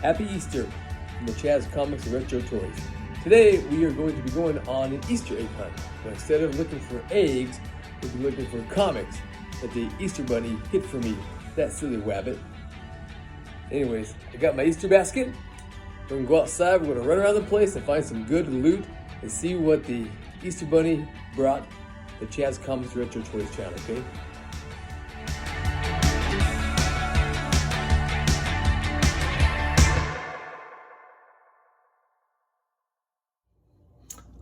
Happy Easter from the Chaz Comics and Retro Toys. Today we are going to be going on an Easter egg hunt. But instead of looking for eggs, we'll be looking for comics that the Easter Bunny hid for me. That silly wabbit. Anyways, I got my Easter basket. We're going to go outside, we're going to run around the place and find some good loot and see what the Easter Bunny brought the Chaz Comics Retro Toys channel, okay?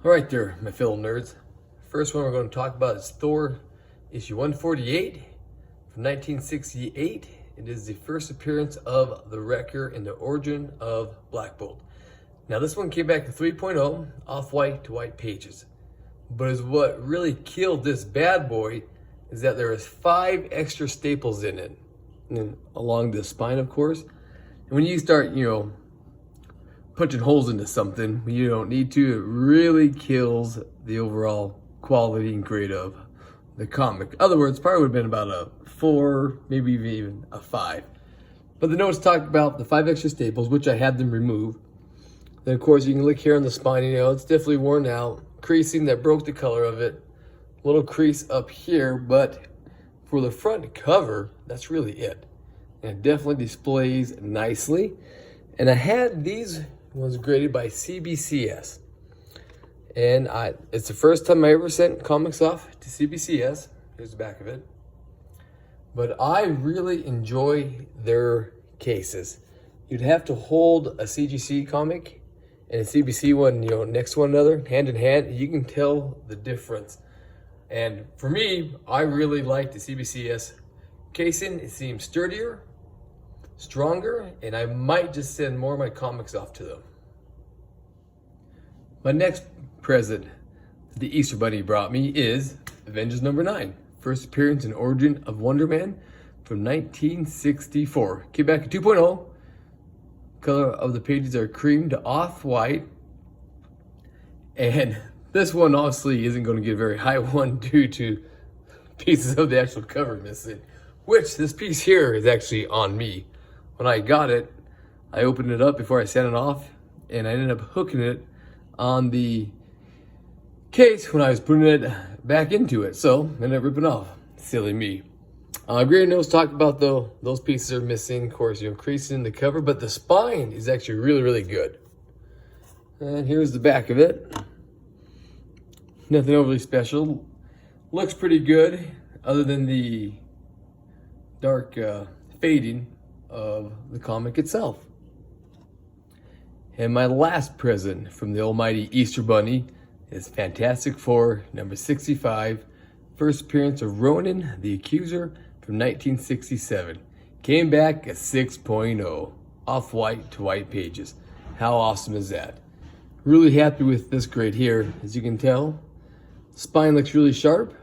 Alright there, my fellow nerds. First one we're going to talk about is Thor issue 148 from 1968. It is the first appearance of the Wrecker in the origin of Black Bolt. Now this one came back in 3.0, off-white to white pages. But is what really killed this bad boy is that there is 5 extra staples in it. And along the spine, of course. And when you start, punching holes into something when you don't need to, it really kills the overall quality and grade of the comic. In other words, probably would have been about a 4, maybe even a 5. But the notes talk about the 5 extra staples, which I had them remove. Then of course you can look here on the spine, it's definitely worn out. Creasing that broke the color of it. A little crease up here, but for the front cover, that's really it. And it definitely displays nicely. And I had these ones graded by Cbcs. And it's the first time I ever sent comics off to Cbcs. Here's the back of it. But I really enjoy their cases. You'd have to hold a CGC comic and a CBC one, next to one another, hand in hand. You can tell the difference. And for me, I really like the CBCS casing. It seems sturdier, stronger, and I might just send more of my comics off to them. My next present the Easter Bunny brought me is Avengers number 9. First appearance and origin of Wonder Man from 1964. Came back in 2.0. Color of the pages are cream to off-white. And this one obviously isn't going to get a very high one due to pieces of the actual cover missing. Which this piece here is actually on me. When I got it, I opened it up before I sent it off, and I ended up hooking it on the case when I was putting it back into it. So I ended up ripping off. Silly me. Great notes talk about though, those pieces are missing. Of course, creasing in the cover, but the spine is actually really, really good. And here's the back of it. Nothing overly special. Looks pretty good, other than the dark fading of the comic itself. And my last present from the almighty Easter Bunny is Fantastic Four number 65, first appearance of Ronan the Accuser from 1967. Came back at 6.0, off-white to white pages. How awesome is that? Really happy with this grade here, as you can tell. Spine looks really sharp,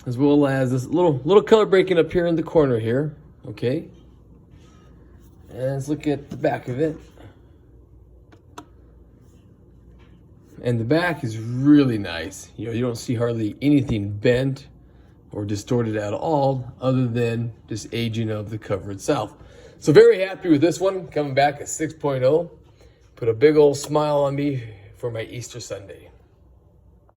as well as this little color breaking up here in the corner here. Okay. And let's look at the back of it. And the back is really nice. You don't see hardly anything bent or distorted at all, other than just aging of the cover itself. So very happy with this one, coming back at 6.0. Put a big old smile on me for my Easter Sunday.